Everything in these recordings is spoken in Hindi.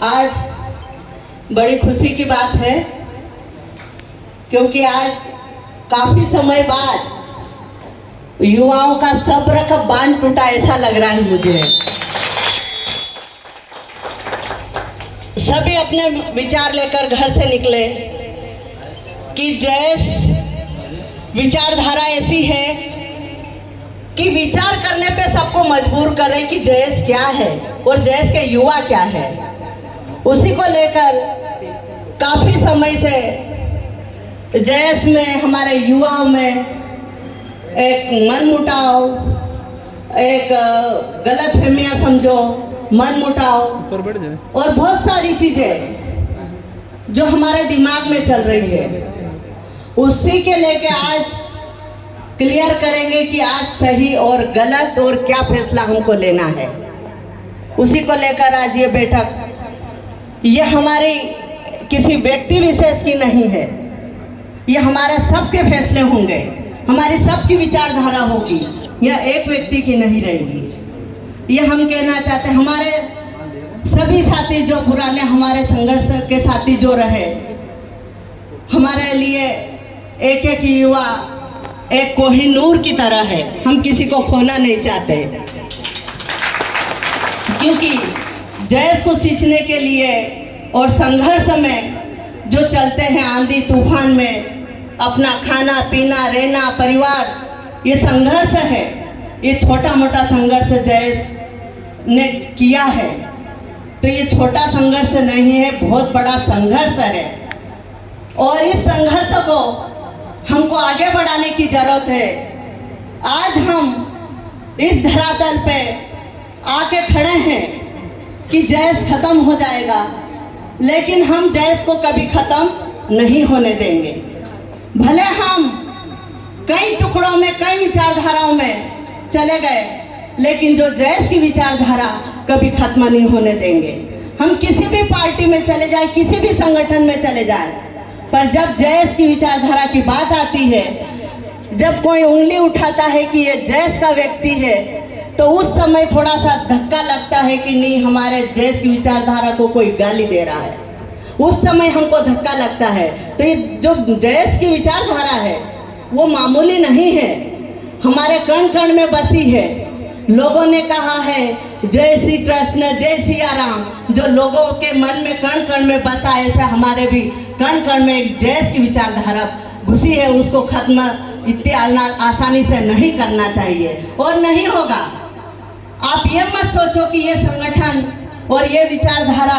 आज बड़ी खुशी की बात है क्योंकि आज काफी समय बाद युवाओं का सब्र का बांध टूटा ऐसा लग रहा है मुझे। सभी अपने विचार लेकर घर से निकले कि जैस विचारधारा ऐसी है कि विचार करने पे सबको मजबूर करे कि जैस क्या है और जैस के युवा क्या है। उसी को लेकर काफी समय से जैस में हमारे युवाओं में एक मनमुटाव, एक गलतफहमियां समझो, मनमुटाव और बहुत सारी चीजें जो हमारे दिमाग में चल रही है, उसी के लेके आज क्लियर करेंगे कि आज सही और गलत और क्या फैसला हमको लेना है। उसी को लेकर आज ये बैठक, ये हमारी किसी व्यक्ति विशेष की नहीं है, ये हमारे सबके फैसले होंगे, हमारी सबकी विचारधारा होगी, यह एक व्यक्ति की नहीं रहेगी। ये हम कहना चाहते हैं। हमारे सभी साथी जो पुराने हमारे संघर्ष के साथी जो रहे, हमारे लिए एक एक युवा एक कोहिनूर की तरह है, हम किसी को खोना नहीं चाहते, क्योंकि जैस को सींचने के लिए और संघर्ष में जो चलते हैं आंधी तूफान में, अपना खाना पीना रहना परिवार, ये संघर्ष है, ये छोटा मोटा संघर्ष जैस ने किया है तो ये छोटा संघर्ष नहीं है, बहुत बड़ा संघर्ष है। और इस संघर्ष को हमको आगे बढ़ाने की जरूरत है। आज हम इस धरातल पे आके खड़े हैं कि जैस खत्म हो जाएगा, लेकिन हम जैस को कभी खत्म नहीं होने देंगे। भले हम कई टुकड़ों में, कई विचारधाराओं में चले गए, लेकिन जो जैस की विचारधारा कभी खत्म नहीं होने देंगे। हम किसी भी पार्टी में चले जाए, किसी भी संगठन में चले जाए, पर जब जैस की विचारधारा की बात आती है, जब कोई उंगली उठाता है कि ये जैस का व्यक्ति है, तो उस समय थोड़ा सा धक्का लगता है कि नहीं, हमारे जैस की विचारधारा को कोई गाली दे रहा है, उस समय हमको धक्का लगता है। तो ये जो जैस की विचारधारा है वो मामूली नहीं है, हमारे कण कण में बसी है। लोगों ने कहा है जय श्री कृष्ण जय सिया राम, जो लोगों के मन में कण कण में बसा, ऐसा हमारे भी कण कण में एक जैस की विचारधारा घुसी है। उसको खत्म इतनी आसानी से नहीं करना चाहिए और नहीं होगा। आप ये मत सोचो कि ये संगठन और ये विचारधारा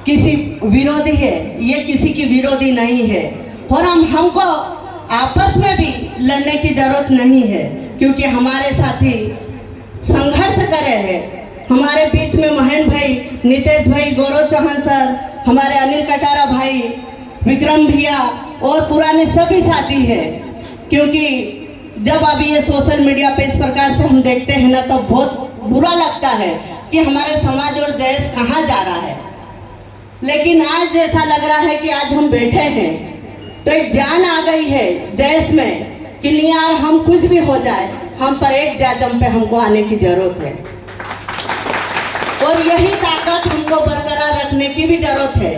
किसी विरोधी है, ये किसी की विरोधी नहीं है। और हमको आपस में भी लड़ने की जरूरत नहीं है, क्योंकि हमारे साथी संघर्ष करे हैं। हमारे बीच में महेंद्र भाई, नितेश भाई, गौरव चौहान सर, हमारे अनिल कटारा भाई, विक्रम भैया और पुराने सभी साथी हैं। क्योंकि जब अभी ये सोशल मीडिया पे इस प्रकार से हम देखते हैं ना, तो बहुत बुरा लगता है कि हमारे समाज और जैस कहाँ जा रहा है। लेकिन आज ऐसा लग रहा है कि आज हम बैठे हैं तो एक जान आ गई है जैस में कि नहीं यार, हम कुछ भी हो जाए, हम पर एक जादम पे हमको आने की जरूरत है। और यही ताकत हमको बरकरार रखने की भी जरूरत है।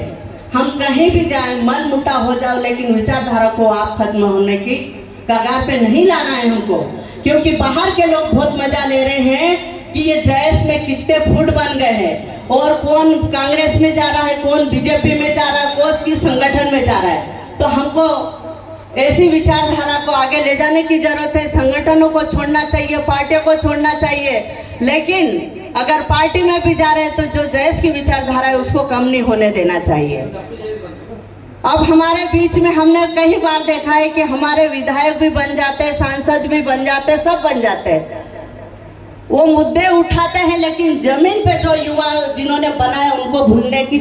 हम कहीं भी जाए, मन मुटा हो जाओ, लेकिन विचारधारा को आप खत्म होने की कगार पे नहीं लाना है हमको। क्योंकि बाहर के लोग बहुत मजा ले रहे हैं कि ये जैस में कितने फुट बन गए हैं, और कौन कांग्रेस में जा रहा है, कौन बीजेपी में जा रहा है, कौन किस संगठन में जा रहा है। तो हमको ऐसी विचारधारा को आगे ले जाने की जरूरत है। संगठनों को छोड़ना चाहिए, पार्टियों को छोड़ना चाहिए, लेकिन अगर पार्टी में भी जा रहे हैं तो जो जैस की विचारधारा है उसको कम नहीं होने देना चाहिए। अब हमारे बीच में हमने कई बार देखा है कि हमारे विधायक भी बन जाते हैं, सांसद भी बन जाते हैं, सब बन जाते हैं, वो मुद्दे उठाते हैं, लेकिन जमीन पे जो युवा जिन्होंने बनाया उनको भूलने की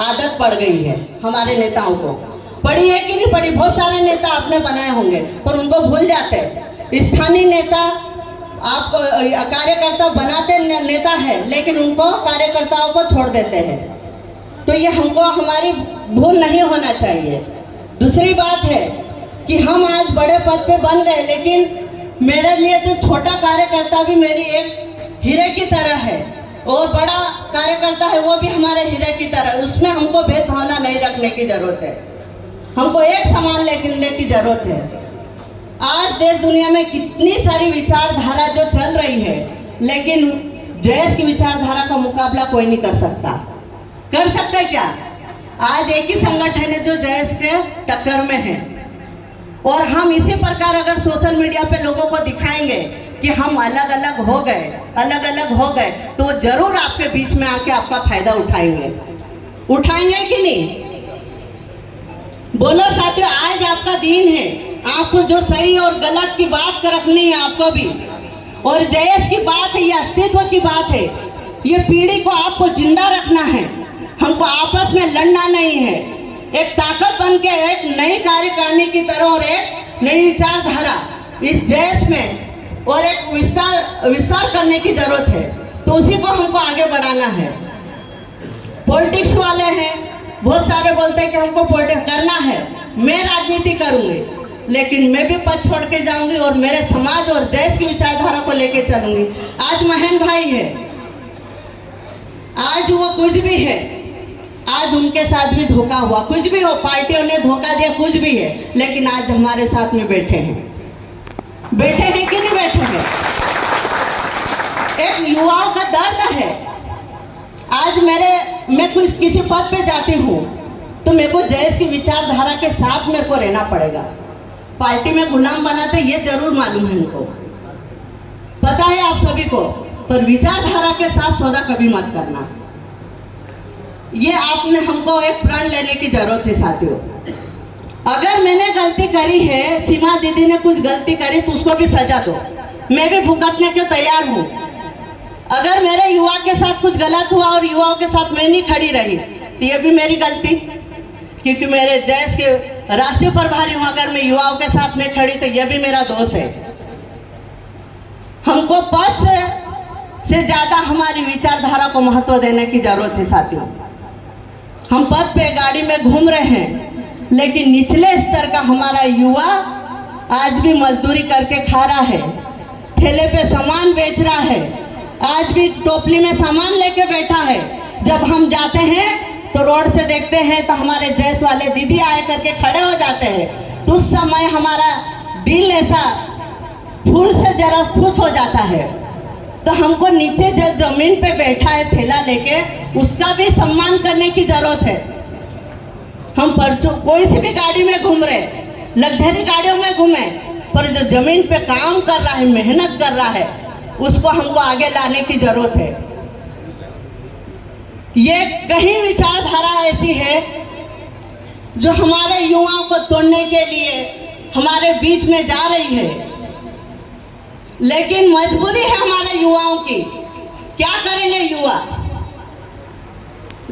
आदत पड़ गई है। हमारे नेताओं को पड़ी है कि नहीं पड़ी, बहुत सारे नेता आपने बनाए होंगे, पर उनको भूल जाते हैं। स्थानीय नेता आपको कार्यकर्ता बनाते नेता है, लेकिन उनको कार्यकर्ताओं को छोड़ देते हैं। तो ये हमको हमारी भूल नहीं होना चाहिए। दूसरी बात है कि हम आज बड़े पद पे बन गए, लेकिन मेरे लिए तो छोटा कार्यकर्ता भी मेरी एक हीरे की तरह है। और बड़ा कार्यकर्ता है वो भी हमारे हीरे की तरह, उसमें हमको भेदभावना नहीं रखने की जरूरत है, हमको एक समान लेने की जरूरत है। आज देश दुनिया में कितनी सारी विचारधारा जो चल रही है, लेकिन जयेश की विचारधारा का मुकाबला कोई नहीं कर सकता। कर सकता है क्या? आज एक ही संगठन है जो जयेश के टक्कर में है, और हम इसी प्रकार अगर सोशल मीडिया पे लोगों को दिखाएंगे कि हम अलग अलग हो गए, तो वो जरूर आपके बीच में आके आपका फायदा उठाएंगे कि नहीं? बोलो साथियों, आज आपका दिन है, आपको जो सही और गलत की बात रखनी है आपको भी, और जयेश की बात है, ये अस्तित्व की बात है, ये पीढ़ी को आपको जिंदा रखना है, हमको आपस में लड़ना नहीं है, एक ताकत बन के एक नई कार्यकारिणी की तरह और एक नई विचारधारा इस देश में और एक विस्तार करने की जरूरत है। तो उसी को हमको आगे बढ़ाना है। पॉलिटिक्स वाले हैं, बहुत सारे बोलते हैं कि हमको पॉलिटिक्स करना है, मैं राजनीति करूंगी, लेकिन मैं भी पद छोड़ के जाऊंगी और मेरे समाज और देश की विचारधारा को लेके चलूंगी। आज महन भाई है, आज वो कुछ भी है, आज उनके साथ भी धोखा हुआ, कुछ भी हो, पार्टियों ने धोखा दिया, कुछ भी है, लेकिन आज हमारे साथ में बैठे हैं कि नहीं बैठे हैं? एक युवाओं का दर्द है। आज मैं कुछ किसी पद पे जाती हूँ तो मेरे को जयेश की विचारधारा के साथ मेरे को रहना पड़ेगा। पार्टी में गुलाम बनाते ये जरूर मालूम है, उनको पता है आप सभी को, पर विचारधारा के साथ सौदा कभी मत करना। ये आपने हमको एक प्रण लेने की जरूरत है साथियों। अगर मैंने गलती करी है, सीमा दीदी ने कुछ गलती करी, तो उसको भी सजा दो, मैं भी भुगतने के तैयार हूँ। अगर मेरे युवा के साथ कुछ गलत हुआ और युवाओं के साथ मैं नहीं खड़ी रही, तो ये भी मेरी गलती, क्योंकि मेरे जयेश के राष्ट्रीय प्रभारी हूँ। अगर मैं युवाओं के साथ नहीं खड़ी तो यह भी मेरा दोष है। हमको पद से ज्यादा हमारी विचारधारा को महत्व देने की जरूरत है साथियों। हम पद पे गाड़ी में घूम रहे हैं, लेकिन निचले स्तर का हमारा युवा आज भी मजदूरी करके खा रहा है, ठेले पे सामान बेच रहा है, आज भी टोपली में सामान लेके बैठा है। जब हम जाते हैं तो रोड से देखते हैं तो हमारे जयेश वाले दीदी आए करके खड़े हो जाते हैं, तो उस समय हमारा दिल ऐसा फूल से जरा खुश हो जाता है। तो हमको नीचे जो जमीन पे बैठा है ठेला लेके, उसका भी सम्मान करने की जरूरत है। हम कोई सी भी गाड़ी में घूम रहे, लग्जरी गाड़ियों में घूमे, पर जो जमीन पे काम कर रहा है, मेहनत कर रहा है, उसको हमको आगे लाने की जरूरत है। ये कहीं विचारधारा ऐसी है जो हमारे युवाओं को तोड़ने के लिए हमारे बीच में जा रही है, लेकिन मजबूरी है हमारे युवाओं की। क्या करेंगे युवा?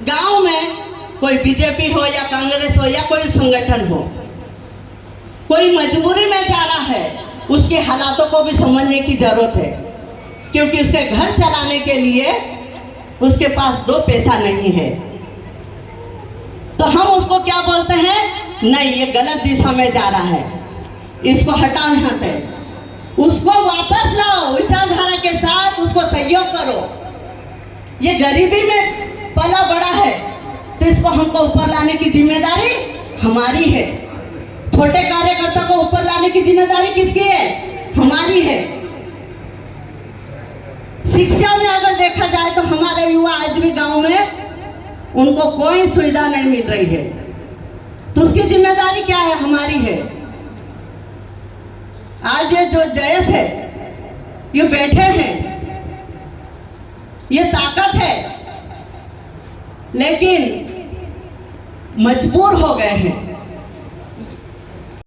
गांव में कोई बीजेपी हो या कांग्रेस हो या कोई संगठन हो, कोई मजबूरी में जा रहा है, उसके हालातों को भी समझने की जरूरत है, क्योंकि उसके घर चलाने के लिए उसके पास 2 पैसा नहीं है। तो हम उसको क्या बोलते हैं? नहीं, ये गलत दिशा में जा रहा है, इसको हटाओ यहाँ से, उसको वापस लाओ, विचारधारा के साथ उसको सहयोग करो। ये गरीबी में पला बड़ा है, तो इसको हमको ऊपर लाने की जिम्मेदारी हमारी है। छोटे कार्यकर्ता को ऊपर लाने की जिम्मेदारी किसकी है? हमारी है। शिक्षा में अगर देखा जाए तो हमारे युवा आज भी गांव में उनको कोई सुविधा नहीं मिल रही है, तो उसकी जिम्मेदारी क्या है? हमारी है। आज ये जो जयेश है, ये बैठे हैं, ये ताकत है, लेकिन मजबूर हो गए हैं।